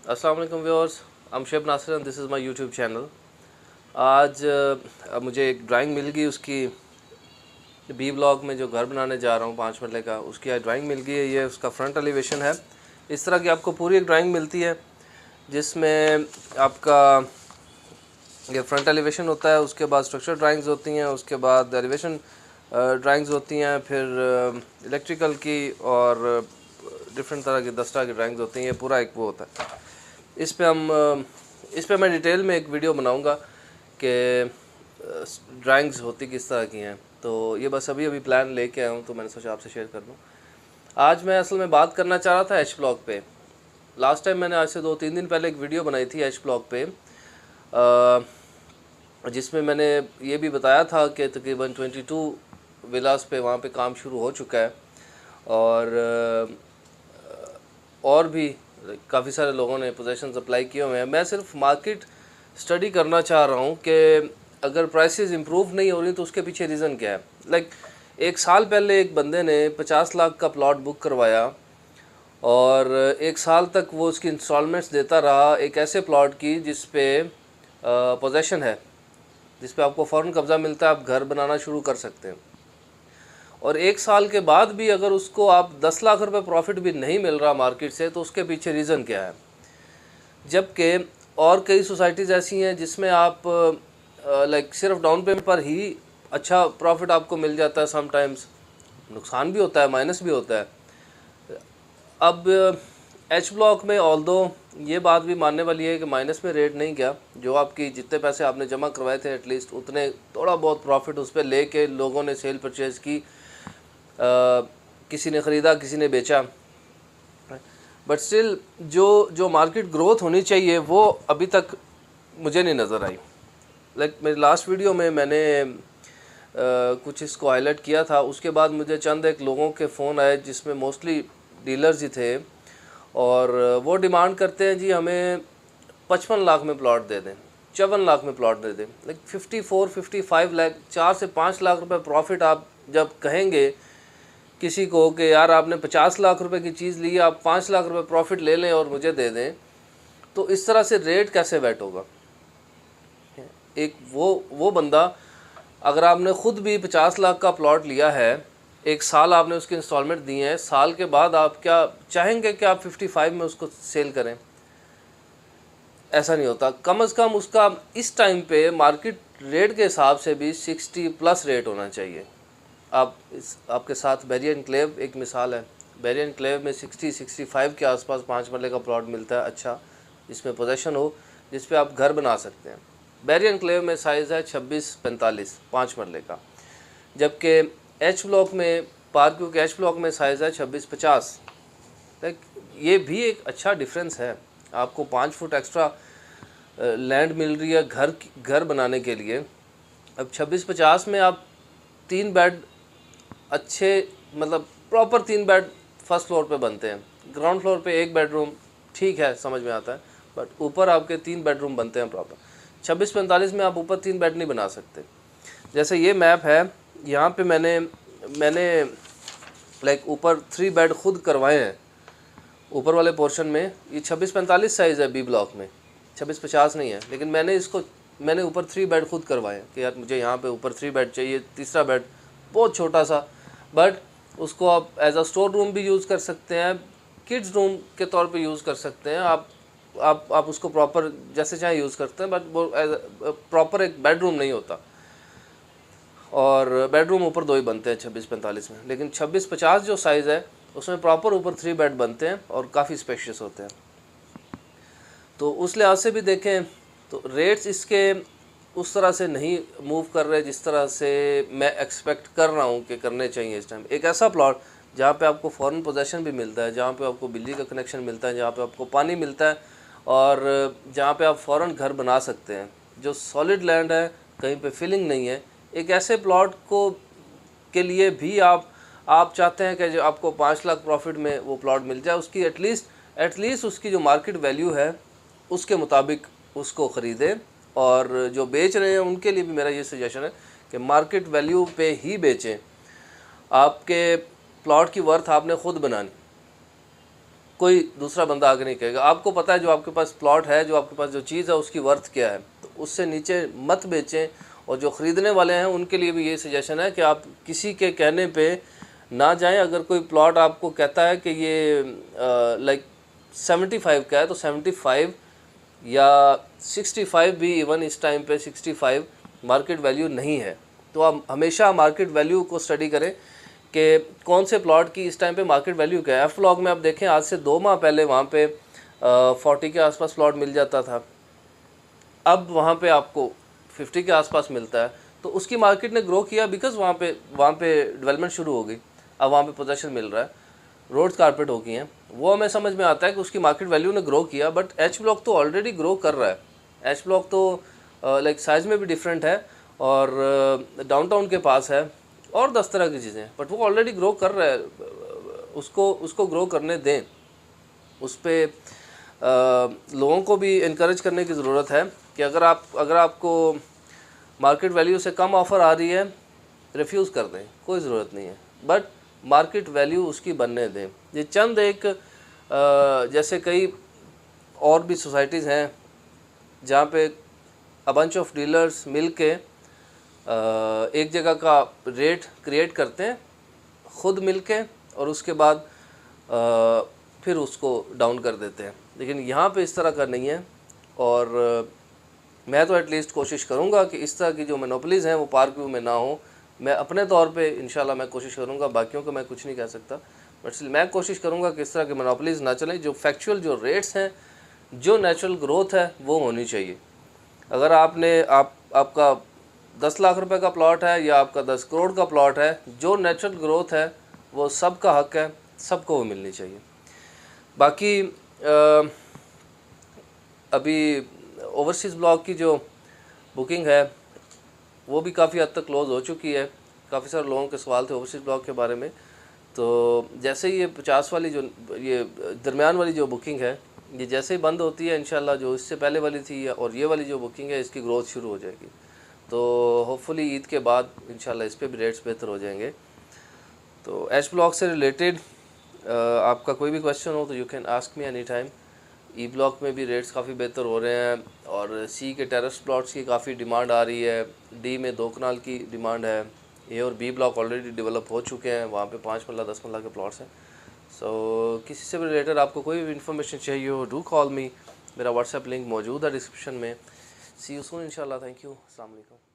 अस्सलाम वालेकुम viewers, I am शेब Nasir and this is my YouTube channel. आज मुझे एक ड्राइंग मिल गई, उसकी बी ब्लॉक में जो घर बनाने जा रहा हूँ 5 मरले का, उसकी आज ड्राइंग मिल गई है। ये उसका फ्रंट एलिवेशन है। इस तरह की आपको पूरी एक ड्राइंग मिलती है जिसमें आपका ये फ्रंट एलिवेशन होता है, उसके बाद स्ट्रक्चर ड्राइंग्स होती हैं, उसके बाद एलिवेशन ड्राइंग्स होती हैं, फिर इलेक्ट्रिकल की और डिफरेंट तरह की 10 तरह की ड्राइंग्स होती हैं। ये पूरा एक वो होता है। इस पे मैं डिटेल में एक वीडियो बनाऊंगा कि ड्राइंग्स होती किस तरह की हैं। तो ये बस अभी अभी प्लान लेके आया हूँ, तो मैंने सोचा आपसे शेयर कर दूँ। आज मैं असल में बात करना चाह रहा था एच ब्लॉक पे। लास्ट टाइम मैंने आज से 2-3 दिन पहले एक वीडियो बनाई थी एच ब्लॉक पे, जिसमें मैंने ये भी बताया था कि तकरीबन 22 विलास पे वहाँ पे काम शुरू हो चुका है और भी काफ़ी सारे लोगों ने पोजीशंस अप्लाई किए हुए हैं। मैं सिर्फ मार्केट स्टडी करना चाह रहा हूँ कि अगर प्राइसेस इंप्रूव नहीं हो रही तो उसके पीछे रीज़न क्या है। लाइक एक साल पहले एक बंदे ने 50 लाख का प्लॉट बुक करवाया और एक साल तक वो उसकी इंस्टॉलमेंट्स देता रहा एक ऐसे प्लॉट की जिस पे पोजेशन है, जिस पे आपको फ़ौरन कब्ज़ा मिलता है, आप घर बनाना शुरू कर सकते हैं। और एक साल के बाद भी अगर उसको आप 10 लाख रुपए प्रॉफिट भी नहीं मिल रहा मार्केट से, तो उसके पीछे रीज़न क्या है। जबकि और कई सोसाइटीज़ ऐसी हैं जिसमें आप लाइक सिर्फ डाउन पेमेंट पर ही अच्छा प्रॉफिट आपको मिल जाता है। समटाइम्स नुकसान भी होता है, माइनस भी होता है। अब एच ब्लॉक में ऑल्दो ये बात भी मानने वाली है कि माइनस में रेट नहीं गया। जो आपकी जितने पैसे आपने जमा करवाए थे एटलीस्ट उतने थोड़ा बहुत प्रॉफिट उस पर ले कर लोगों ने सेल परचेज़ की, किसी ने ख़रीदा, किसी ने बेचा। बट स्टिल जो जो मार्केट ग्रोथ होनी चाहिए वो अभी तक मुझे नहीं नज़र आई। लाइक मेरी लास्ट वीडियो में मैंने कुछ इसको हाईलाइट किया था। उसके बाद मुझे चंद एक लोगों के फ़ोन आए जिसमें मोस्टली डीलर्स ही थे, और वो डिमांड करते हैं जी हमें 55 लाख में प्लॉट दे दें, 54 लाख में प्लॉट दे दें। लाइक 54-55 लाख, 4 से 5 लाख रुपए प्रॉफिट आप जब कहेंगे किसी को कि यार आपने 50 लाख रुपए की चीज़ ली, आप 5 लाख रुपए प्रॉफिट ले लें और मुझे दे दें, तो इस तरह से रेट कैसे बैठ होगा। एक वो बंदा, अगर आपने ख़ुद भी 50 लाख का प्लॉट लिया है, एक साल आपने उसकी इंस्टॉलमेंट दी है, साल के बाद आप क्या चाहेंगे कि आप 55 में उसको सेल करें? ऐसा नहीं होता। कम अज़ कम उसका इस टाइम पे मार्केट रेट के हिसाब से भी 60 प्लस रेट होना चाहिए। आपके साथ बैरियर एनक्लेव एक मिसाल है। बैरियर एनक्लेव में 60-65 के आसपास 5 मरले का प्लॉट मिलता है अच्छा, जिसमें पोजेशन हो, जिस पे आप घर बना सकते हैं। बैरियर एनक्लेव में साइज़ है 26-45 5 मरले का, जबकि एच ब्लॉक में पार्क के एच ब्लॉक में साइज़ है 26-50। लाइक ये भी एक अच्छा डिफरेंस है। आपको 5 फुट एक्स्ट्रा लैंड मिल रही है घर बनाने के लिए। अब 26-50 में आप 3 बेड अच्छे, मतलब प्रॉपर 3 बेड फर्स्ट फ्लोर पे बनते हैं। ग्राउंड फ्लोर पे 1 बेडरूम ठीक है, समझ में आता है, बट ऊपर आपके 3 बेडरूम बनते हैं प्रॉपर। 26-45 में आप ऊपर 3 बेड नहीं बना सकते। जैसे ये मैप है, यहाँ पे मैंने लाइक ऊपर 3 बेड खुद करवाए हैं ऊपर वाले पोर्शन में। ये 26-45 साइज़ है बी ब्लॉक में, 26-50 नहीं है, लेकिन मैंने ऊपर 3 बेड खुद करवाए हैं कि यार मुझे यहाँ पे ऊपर 3 बेड चाहिए। तीसरा बेड बहुत छोटा सा, बट उसको आप एज अ स्टोर रूम भी यूज़ कर सकते हैं, किड्स रूम के तौर पे यूज़ कर सकते हैं। आप उसको प्रॉपर जैसे चाहे यूज़ करते हैं, बट वो एज प्रॉपर एक बेडरूम नहीं होता। और बेडरूम ऊपर 2 ही बनते हैं 26-45 में, लेकिन 26-50 जो साइज़ है उसमें प्रॉपर ऊपर 3 बेड बनते हैं और काफ़ी स्पेशियस होते हैं। तो उस लिहाज से भी देखें तो रेट्स इसके उस तरह से नहीं मूव कर रहे जिस तरह से मैं एक्सपेक्ट कर रहा हूँ कि करने चाहिए इस टाइम। एक ऐसा प्लॉट जहाँ पे आपको फ़ॉरेन पोजेशन भी मिलता है, जहाँ पे आपको बिजली का कनेक्शन मिलता है, जहाँ पे आपको पानी मिलता है, और जहाँ पे आप फ़ौरन घर बना सकते हैं, जो सॉलिड लैंड है, कहीं पे फिलिंग नहीं है। एक ऐसे प्लॉट को के लिए भी आप चाहते हैं कि जो आपको 5 लाख प्रॉफिट में वो प्लॉट मिल जाए, उसकी एटलीस्ट उसकी जो मार्केट वैल्यू है उसके मुताबिक उसको ख़रीदें। और जो बेच रहे हैं उनके लिए भी मेरा ये सजेशन है कि मार्केट वैल्यू पे ही बेचें। आपके प्लॉट की वर्थ आपने ख़ुद बनानी। कोई दूसरा बंदा आगे नहीं कहेगा। आपको पता है जो आपके पास प्लॉट है, जो आपके पास जो चीज़ है उसकी वर्थ क्या है, तो उससे नीचे मत बेचें। और जो ख़रीदने वाले हैं उनके लिए भी ये सजेशन है कि आप किसी के कहने पे ना जाएं। अगर कोई प्लॉट आपको कहता है कि ये लाइक 75 का है, तो 75 या 65 भी इवन इस टाइम पे 65 मार्केट वैल्यू नहीं है। तो आप हमेशा मार्केट वैल्यू को स्टडी करें कि कौन से प्लॉट की इस टाइम पे मार्केट वैल्यू क्या है। एफ व्लॉग में आप देखें, आज से 2 माह पहले वहाँ पे 40 के आसपास प्लॉट मिल जाता था, अब वहाँ पे आपको 50 के आसपास मिलता है। तो उसकी मार्केट ने ग्रो किया बिकॉज वहाँ पे डेवलपमेंट शुरू हो गई, अब वहाँ पे पोजेशन मिल रहा है, रोड्स कारपेट हो गई हैं, वो हमें समझ में आता है कि उसकी मार्केट वैल्यू ने ग्रो किया। बट एच ब्लॉक तो ऑलरेडी ग्रो कर रहा है। एच ब्लॉक तो लाइक साइज़ में भी डिफरेंट है और डाउनटाउन के पास है और 10 तरह की चीज़ें, बट वो ऑलरेडी ग्रो कर रहा है। उसको ग्रो करने दें। उस पर लोगों को भी इनकरेज करने की ज़रूरत है कि अगर आपको मार्केट वैल्यू से कम ऑफ़र आ रही है, रिफ्यूज़ कर दें, कोई ज़रूरत नहीं है, बट मार्केट वैल्यू उसकी बनने दें। ये चंद एक जैसे कई और भी सोसाइटीज़ हैं जहाँ पे अ बंच ऑफ डीलर्स मिल के एक जगह का रेट क्रिएट करते हैं ख़ुद मिल के, और उसके बाद फिर उसको डाउन कर देते हैं। लेकिन यहाँ पे इस तरह का नहीं है। और मैं तो एटलीस्ट कोशिश करूँगा कि इस तरह की जो मोनोपोलीज़ हैं वो पार्क व्यू में ना हो। मैं अपने तौर पे इंशाल्लाह मैं कोशिश करूँगा, बाकियों को मैं कुछ नहीं कह सकता, बट स्टिल मैं कोशिश करूँगा कि इस तरह के मोनोपोलीज़ ना चलें। जो फैक्चुअल जो रेट्स हैं, जो नेचुरल ग्रोथ है वो होनी चाहिए। अगर आपका 10 लाख रुपए का प्लॉट है या आपका 10 करोड़ का प्लॉट है, जो नेचुरल ग्रोथ है वो सबका हक है, सबको वो मिलनी चाहिए। बाकी अभी ओवरसीज़ ब्लॉक की जो बुकिंग है वो भी काफ़ी हद तक क्लोज़ हो चुकी है। काफ़ी सारे लोगों के सवाल थे ओवरसीज़ ब्लॉक के बारे में। तो जैसे ही ये 50 वाली जो ये दरमियान वाली जो बुकिंग है, ये जैसे ही बंद होती है इंशाल्लाह, जो इससे पहले वाली थी और ये वाली जो बुकिंग है, इसकी ग्रोथ शुरू हो जाएगी। तो होपफुली ईद के बाद इंशाल्लाह इस पर भी रेट्स बेहतर हो जाएंगे। तो एच ब्लॉक से रिलेटेड आपका कोई भी क्वेश्चन हो तो you can ask me any time. E block में भी रेट्स काफ़ी बेहतर हो रहे हैं और सी के टेरेस प्लॉट्स की काफ़ी डिमांड आ रही है। डी में 2 कनाल की डिमांड है। ए और बी ब्लॉक ऑलरेडी डेवलप हो चुके हैं, वहाँ पे 5 मरला 10 मरला के प्लॉट्स हैं। सो किसी से भी रिलेटेड आपको कोई भी इन्फॉर्मेशन चाहिए हो, डू कॉल मी। मेरा व्हाट्सएप लिंक मौजूद है डिस्क्रिप्शन में। सी यू सून इंशाल्लाह। Thank you. अस्सलाम वालेकुम।